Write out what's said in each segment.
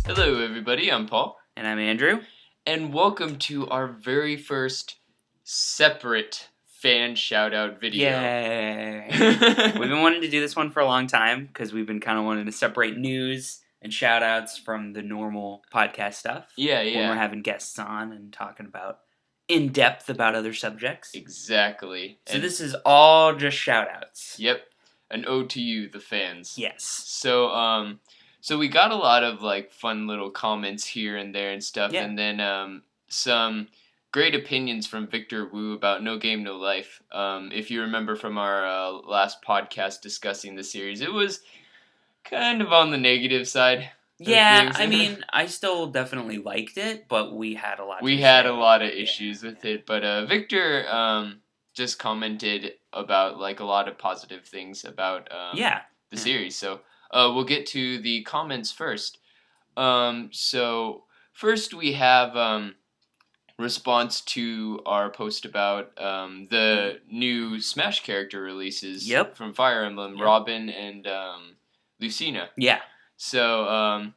Hello everybody, I'm Paul. And I'm Andrew. And welcome to our very first separate fan shout-out video. Yay! We've been wanting to do this one for a long time because we've been kind of wanting to separate news and shout-outs from the normal podcast stuff. Yeah. When we're having guests on and talking about in-depth about other subjects. Exactly. So this is all just shout-outs. Yep. An ode to you, the fans. Yes. So we got a lot of like fun little comments here and there and stuff, Yeah. and then some great opinions from Victor Wu about No Game No Life. If you remember from our last podcast discussing the series, it was kind of on the negative side. Yeah, I mean, I still definitely liked it, but we had a lot. We had a lot of issues with it, but Victor just commented about like a lot of positive things about the series. So we'll get to the comments first. So first we have response to our post about the new Smash character releases from Fire Emblem, Robin and Lucina. Yeah. So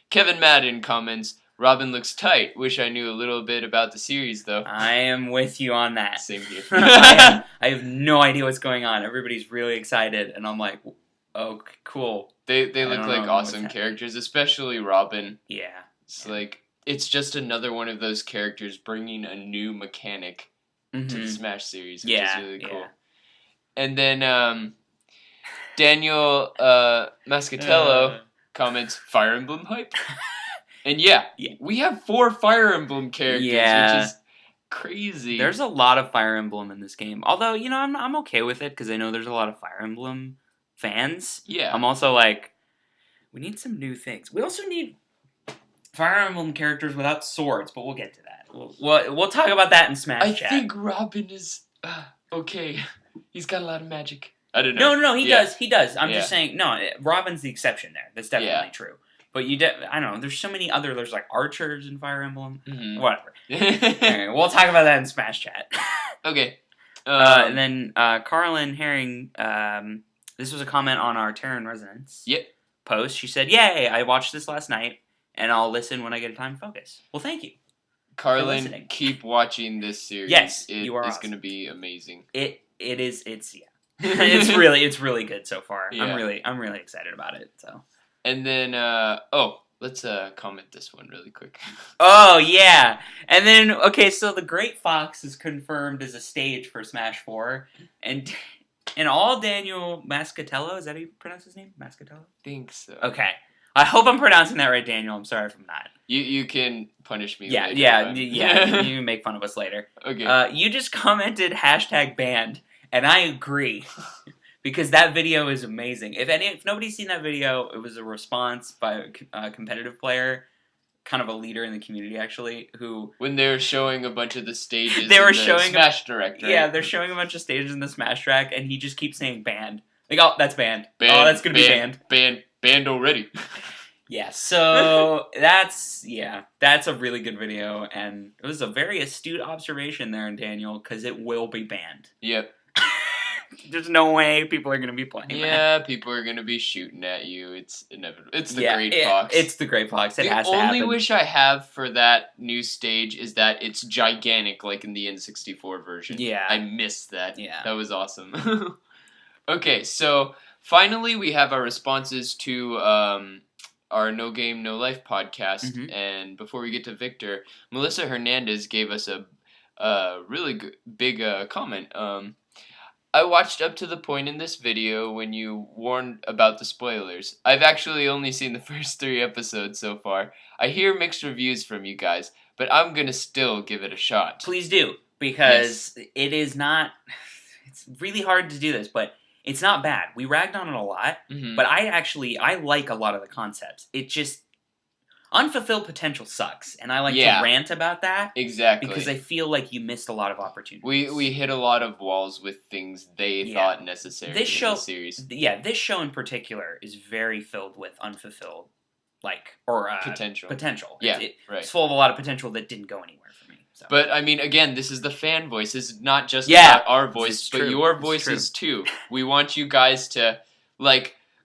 Kevin Madden comments, Robin looks tight. Wish I knew a little bit about the series, though. I am with you on that. Same here. I have no idea what's going on. Everybody's really excited, and I'm like, oh, cool. They look like awesome characters, especially Robin. Yeah. It's just another one of those characters bringing a new mechanic to the Smash series, which is really cool. And then Daniel Mascatello comments, Fire Emblem hype? And we have 4 Fire Emblem characters, which is crazy. There's a lot of Fire Emblem in this game. Although, I'm okay with it because I know there's a lot of Fire Emblem fans. Yeah. I'm also like, we need some new things. We also need Fire Emblem characters without swords, but we'll get to that. We'll talk about that in Smash Chat. I think Robin is okay. He's got a lot of magic. I don't know. No, he does. He does. I'm just saying, no, Robin's the exception there. That's definitely true. But I don't know, there's so many other, there's like archers in Fire Emblem. Mm-hmm. Whatever. Anyway, we'll talk about that in Smash Chat. Okay. And then Carlin Herring, this was a comment on our Terran Resonance post. She said, yay, I watched this last night, and I'll listen when I get a time to focus. Well, thank you. Carlin, keep watching this series. Yes, you are awesome. Going to be amazing. It's really good so far. Yeah. I'm really excited about it. So. And then let's comment this one really quick. Oh yeah. And then so the Great Fox is confirmed as a stage for Smash 4 and all Daniel Mascatello, is that how you pronounce his name? Mascatello? Think so. Okay. I hope I'm pronouncing that right, Daniel. I'm sorry if I'm not. You can punish me later. Yeah. You can make fun of us later. Okay. You just commented #banned, and I agree. Because that video is amazing. If nobody's seen that video, it was a response by a competitive player, kind of a leader in the community actually, who when they were showing a bunch of the stages they were showing Smash Direct, right? Yeah, they're showing a bunch of stages in the Smash track, and he just keeps saying banned. Like, oh, that's banned. Oh, that's gonna be banned. Banned already. Yeah, so that's a really good video, and it was a very astute observation there in Daniel, because it will be banned. Yep. There's no way people are going to be playing that. People are going to be shooting at you. It's inevitable. It's the Great Fox. It's the Great Fox. It has to happen. The only wish I have for that new stage is that it's gigantic like in the N64 version. Yeah. I missed that. Yeah. That was awesome. Okay, so finally we have our responses to our No Game No Life podcast. Mm-hmm. And before we get to Victor, Melissa Hernandez gave us a really big comment. I watched up to the point in this video when you warned about the spoilers. I've actually only seen the first 3 episodes so far. I hear mixed reviews from you guys, but I'm gonna still give it a shot. Please do, because it is not... It's really hard to do this, but it's not bad. We ragged on it a lot, but I like a lot of the concepts. It just... Unfulfilled potential sucks, and I like to rant about that. Exactly. Because I feel like you missed a lot of opportunities. We hit a lot of walls with things they thought necessary in the series. Yeah, this show in particular is very filled with unfulfilled, potential. Yeah, It's full of a lot of potential that didn't go anywhere for me. So. But I mean, again, this is the fan voice. This is not just about our voice, but your voices too. We want you guys to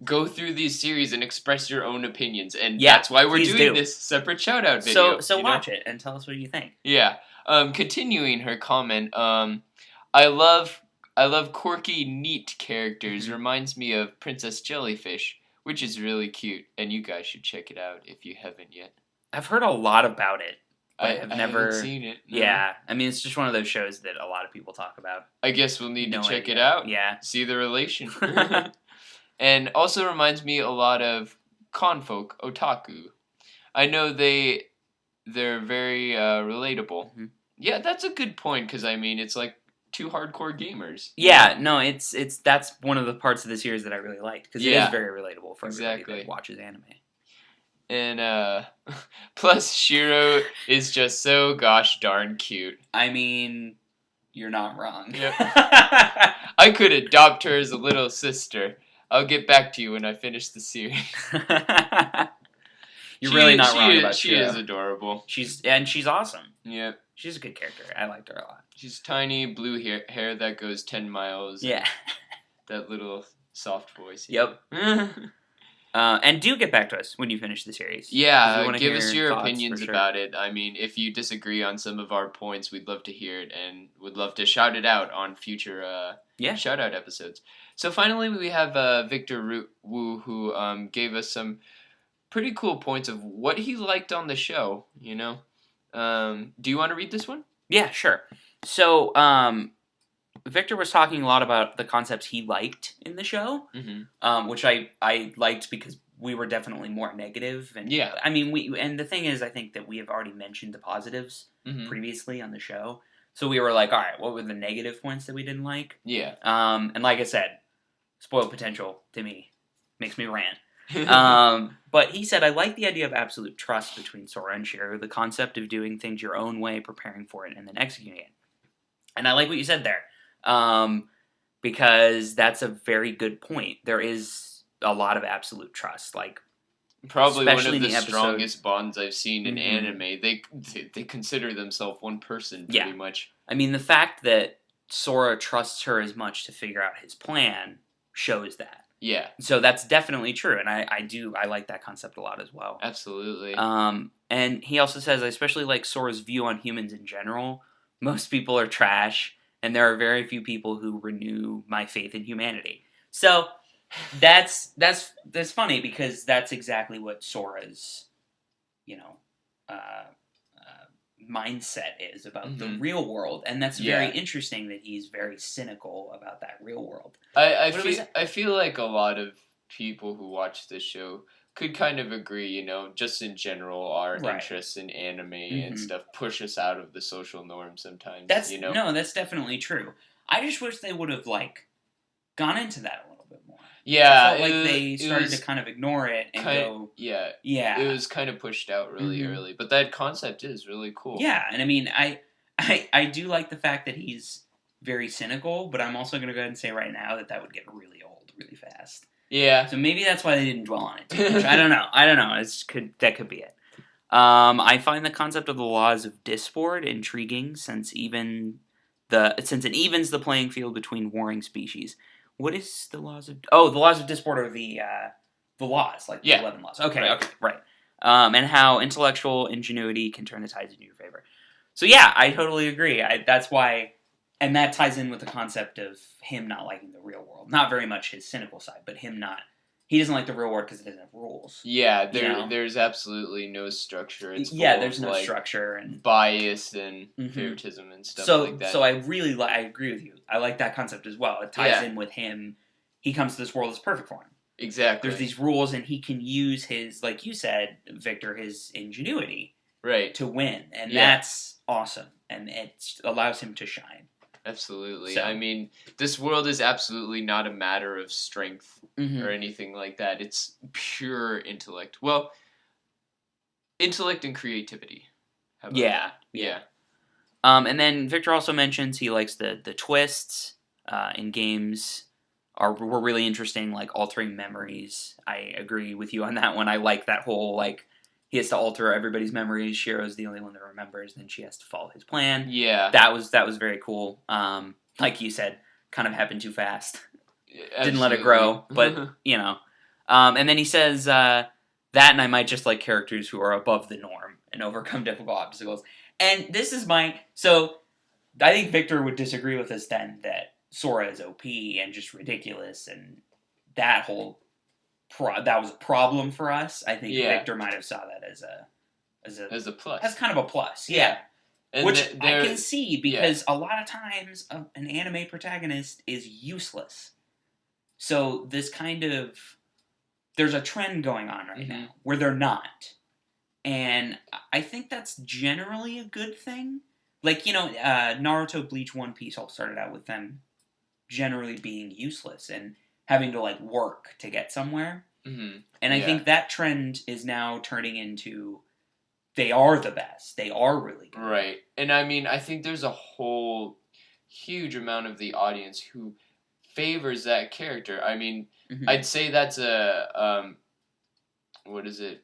go through these series and express your own opinions, and that's why we're doing this separate shout out video. So watch it and tell us what you think. Yeah. Continuing her comment, I love quirky, neat characters. Mm-hmm. Reminds me of Princess Jellyfish, which is really cute, and you guys should check it out if you haven't yet. I've heard a lot about it. I've never haven't seen it. No. Yeah, I mean, it's just one of those shows that a lot of people talk about. I guess we'll need to check it out. Yeah. See the relation. And also reminds me a lot of Confolk Otaku. I know they're very relatable. Mm-hmm. Yeah, that's a good point, because I mean, it's like two hardcore gamers. Yeah, no, it's that's one of the parts of the series that I really liked, because it is very relatable for everybody that watches anime. And plus Shiro is just so gosh darn cute. I mean, you're not wrong. Yep. I could adopt her as a little sister. I'll get back to you when I finish the series. You're really not wrong about Shiro. She is adorable. She's awesome. Yep. She's a good character. I liked her a lot. She's tiny, blue hair that goes 10 miles. Yeah. That little soft voice. Yep. And do get back to us when you finish the series. Yeah, give us your opinions about it. I mean, if you disagree on some of our points, we'd love to hear it, and would love to shout it out on future shout-out episodes. So finally, we have Victor Wu, who gave us some pretty cool points of what he liked on the show, you know? Do you want to read this one? Yeah, sure. So, Victor was talking a lot about the concepts he liked in the show, which I liked because we were definitely more negative. And I mean, and the thing is, I think that we have already mentioned the positives previously on the show. So we were like, all right, what were the negative points that we didn't like? Yeah. And like I said, spoiled potential to me makes me rant. But he said, I like the idea of absolute trust between Sora and Shiro, the concept of doing things your own way, preparing for it, and then executing it. And I like what you said there. Because that's a very good point. There is a lot of absolute trust, like probably one of the strongest bonds I've seen in anime. They consider themselves one person pretty much. I mean, the fact that Sora trusts her as much to figure out his plan shows that. Yeah. So that's definitely true, and I like that concept a lot as well. Absolutely. And he also says, I especially like Sora's view on humans in general. Most people are trash. And there are very few people who renew my faith in humanity. So that's funny, because that's exactly what Sora's, mindset is about the real world, and that's very interesting that he's very cynical about that real world. I feel like a lot of people who watch this show could kind of agree, just in general, our interests in anime and stuff push us out of the social norm sometimes. No, that's definitely true. I just wish they would have, gone into that a little bit more. Yeah. I felt like they started to kind of ignore it and go... Yeah. Yeah. It was kind of pushed out really early, but that concept is really cool. Yeah, and I mean, I do like the fact that he's very cynical, but I'm also going to go ahead and say right now that would get really old really fast. Yeah. So maybe that's why they didn't dwell on it too much. I don't know. That could be it. I find the concept of the laws of discord intriguing, since it evens the playing field between warring species. What is the laws of? Oh, the laws of discord are the laws, like the 11 laws. Okay, right. And how intellectual ingenuity can turn the tides in your favor. So yeah, I totally agree. That's why. And that ties in with the concept of him not liking the real world. Not very much his cynical side, but he doesn't like the real world because it doesn't have rules. Yeah, there's absolutely no structure. It's there's no structure and bias and favoritism and stuff like that. So I agree with you. I like that concept as well. It ties in with him. He comes to this world as perfect for him. Exactly. There's these rules, and he can use his, like you said, Victor, his ingenuity to win, and that's awesome, and it allows him to shine. Absolutely. So, I mean, this world is absolutely not a matter of strength or anything like that. It's pure intellect. Well, intellect and creativity. How about that? Yeah. And then Victor also mentions he likes the twists in games were really interesting, like altering memories. I agree with you on that one. I like that whole, he has to alter everybody's memories. Shiro's the only one that remembers. Then she has to follow his plan. Yeah, that was very cool. Like you said, kind of happened too fast. Absolutely. Didn't let it grow, but you know. And then he says that, and I might just like characters who are above the norm and overcome difficult obstacles. And this is so I think Victor would disagree with us then that Sora is OP and just ridiculous, and that whole that was a problem for us. I think Victor might have saw that as a plus, as kind of a plus, which I can see because a lot of times an anime protagonist is useless. So this kind of there's a trend going on right now where they're not, and I think that's generally a good thing. Like, you know, Naruto, Bleach, One Piece all started out with them generally being useless and having to, like, work to get somewhere. Mm-hmm. And I think that trend is now turning into they are the best. They are really good. Right. And, I mean, I think there's a whole huge amount of the audience who favors that character. I mean, I'd say that's a, what is it?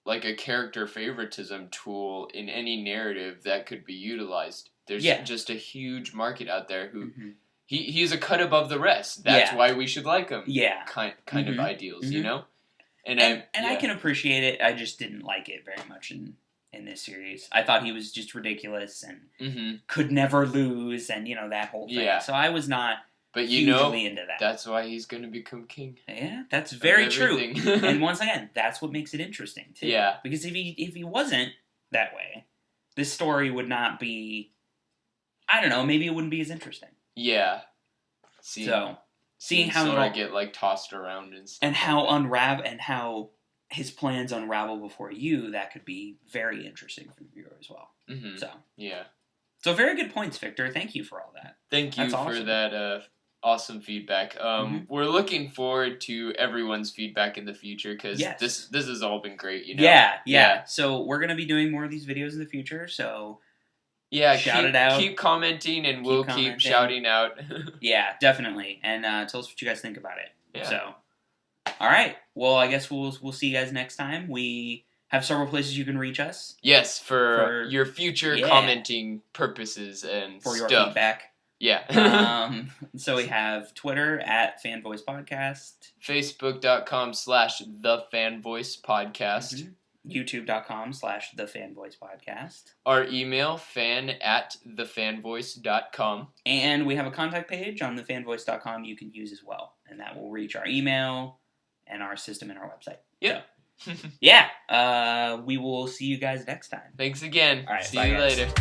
Like a character favoritism tool in any narrative that could be utilized. There's just a huge market out there who he's a cut above the rest. That's why we should like him. Yeah, kind of ideals, you know. And I can appreciate it. I just didn't like it very much in this series. I thought he was just ridiculous and could never lose, and you know that whole thing. Yeah. So I was not. But you know, into that. That's why he's going to become king. Yeah, that's very true. And once again, that's what makes it interesting too. Yeah, because if he wasn't that way, this story would not be. I don't know. Maybe it wouldn't be as interesting. Yeah. Seeing how Sora get like tossed around and stuff. And how his plans unravel before you. That could be very interesting for the viewer as well. Mm-hmm. So yeah. So very good points, Victor. Thank you for all that. Thank you for that. Awesome feedback. We're looking forward to everyone's feedback in the future because this has all been great. You know. Yeah. So we're gonna be doing more of these videos in the future. So shout it out. Keep commenting, and we'll keep shouting out. Yeah, definitely. And tell us what you guys think about it. Yeah. So, all right. Well, I guess we'll see you guys next time. We have several places you can reach us. Yes, for your future commenting purposes and for stuff. Your feedback. Yeah. So we have Twitter at Fanvoice Podcast. Facebook.com/TheFanvoice Podcast. YouTube.com/TheFanvoice Podcast. Our email, fan@thefanvoice.com. And we have a contact page on thefanvoice.com you can use as well. And that will reach our email and our system and our website. Yep. So, we will see you guys next time. Thanks again. All right, see you later. Later.